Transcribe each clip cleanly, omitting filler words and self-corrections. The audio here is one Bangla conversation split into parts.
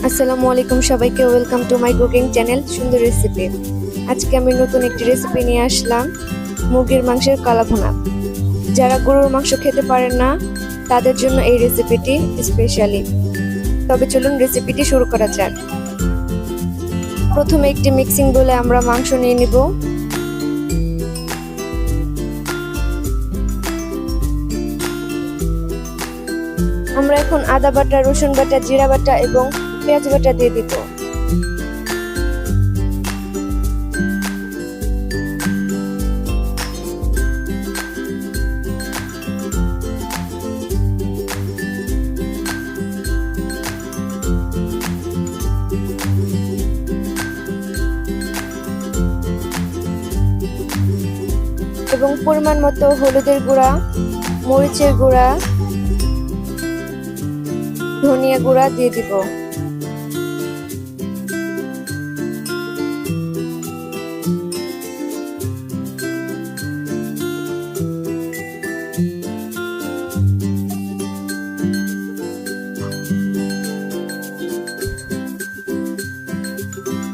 আসসালামু আলাইকুম সবাইকে, welcome to my cooking channel সুন্দর রেসিপি। আজকে আমি নতুন একটি রেসিপি নিয়ে আসলাম, মুরগির মাংসের কালা ভুনা। যারা গরুর মাংস খেতে পারেন না তাদের জন্য এই রেসিপিটি স্পেশালি। তবে চলুন রেসিপিটি শুরু করা যাক। প্রথমে একটি মিক্সিং বলে আমরা মাংস নিয়ে নিব। আমরা এখন আদা বাটা, রসুন বাটা, জিরা বাটা এবং পেঁয়াজ বাটা দিয়ে দিব। এবং পরিমাণ মতো হলুদের গুঁড়া, মরিচের গুঁড়া, ধনিয়া গুঁড়া দিয়ে দিব।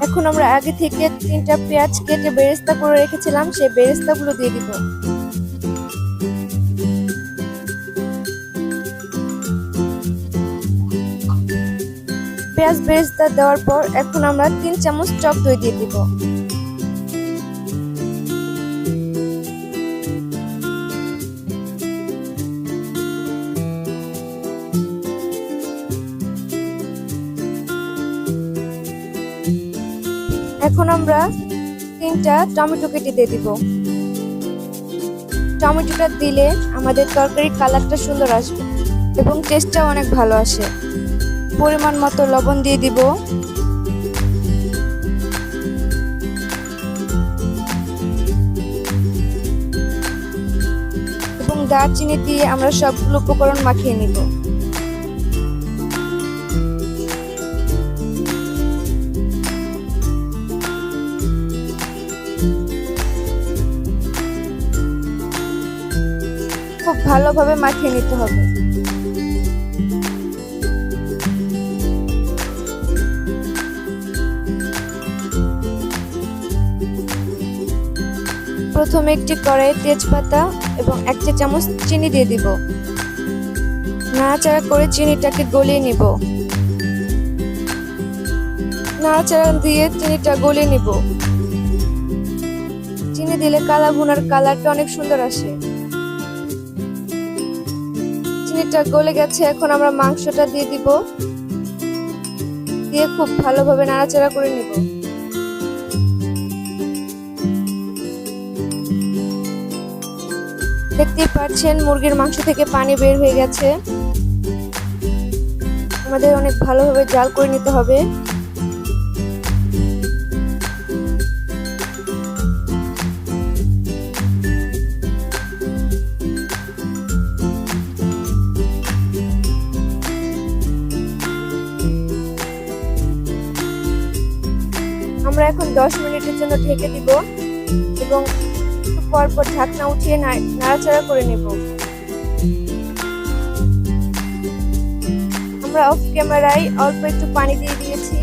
এখন আমরা আগে থেকে 3টা পেঁয়াজ কেটে বেরেস্তা করে রেখেছিলাম, সেই বেরেস্তাগুলো দিয়ে দিব। পেঁয়াজ বেরেস্তা দেওয়ার পর এখন আমরা 3 চামচ টক দই দিয়ে দিব। এখন আমরা 3টা টমেটো কেটে দিয়ে দিব। টমেটোটা দিলে আমাদের তরকারির কালারটা সুন্দর আসবে এবং টেস্টটাও অনেক ভালো আসে। পরিমাণ মতো লবণ দিয়ে দিব। এবং দারচিনি দিয়ে আমরা সবগুলো উপকরণ মাখিয়ে নিব। খুব ভালোভাবে মাখিয়ে নিতে হবে। প্রথমে একটি কড়াইয়ে তেজপাতা এবং 1 চা চামচ চিনি দিয়ে দিব। নাড়াচাড়া করে চিনিটাকে গলিয়ে নিব। নাড়াচাড়া দিয়ে চিনিটা গলিয়ে নিব। চিনি দিলে কালা ভুনার কালারটা অনেক সুন্দর আসে। চিনিটা গলে গেছে, এখন আমরা মাংসটা দিয়ে দিব। দিয়ে খুব ভালোভাবে নাড়াচাড়া করে নিব। দেখতেই পাচ্ছেন মুরগির মাংস থেকে পানি বের হয়ে গেছে। আমাদের অনেক ভালোভাবে জাল করে নিতে হবে। আমরা এখন 10 মিনিটের জন্য ঢেকে দিব এবং পরপর ঢাকনা উঠিয়ে নাড়াচাড়া করে নেব। আমরা অফ ক্যামেরায় অল্প একটু পানি দিয়ে দিয়েছি।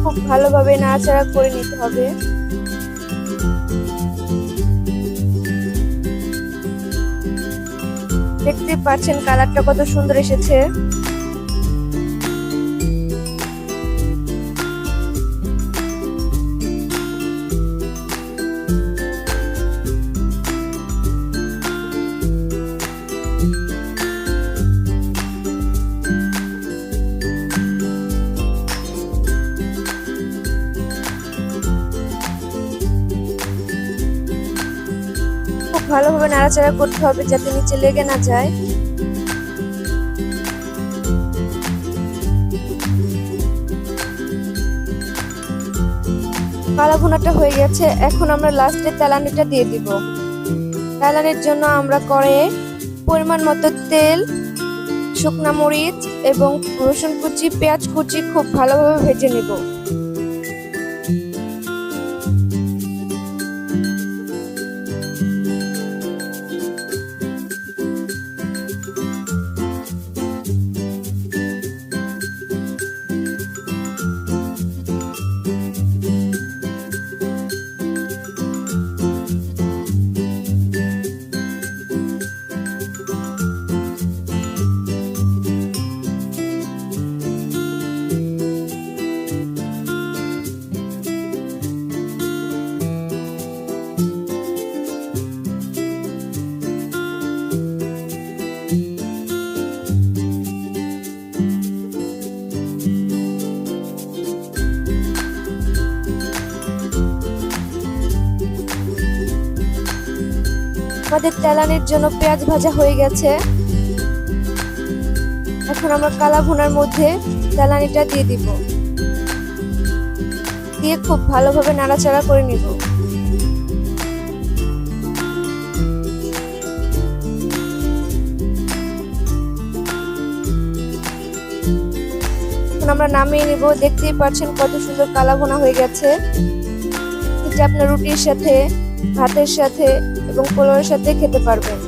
খুব ভালোভাবে নাড়াচাড়া করে নিতে হবে। দেখতে পাচ্ছেন কালারটা কত সুন্দর এসেছে। খুব ভালোভাবে নাড়াচাড়া করতে হবে যাতে নিচে লেগে না যায়। কালা ভুনাটা হয়ে গেছে, এখন আমরা লাস্টে তেলানিটা দিয়ে দিব। তেলানির জন্য আমরা কড়াইয়ে পরিমাণ মতো তেল, শুকনা মরিচ এবং রসুন কুচি, পেঁয়াজ কুচি খুব ভালোভাবে ভেজে নেব। আমাদের তেলানির জন্য পেঁয়াজ ভাজা হয়ে গেছে। এখন আমরা কালা ভুনার মধ্যে তেলানিটা দিয়ে দিব, দিয়ে খুব ভালোভাবে নাড়াচাড়া করে নিব। এখন আমরা নামিয়ে নিব। দেখতেই পাচ্ছেন কত সুন্দর কালা ভুনা হয়ে গেছে। এটা আপনার রুটির সাথে, ভাতের সাথে এবং পোলাওয়ের সাথে খেতে পারবেন।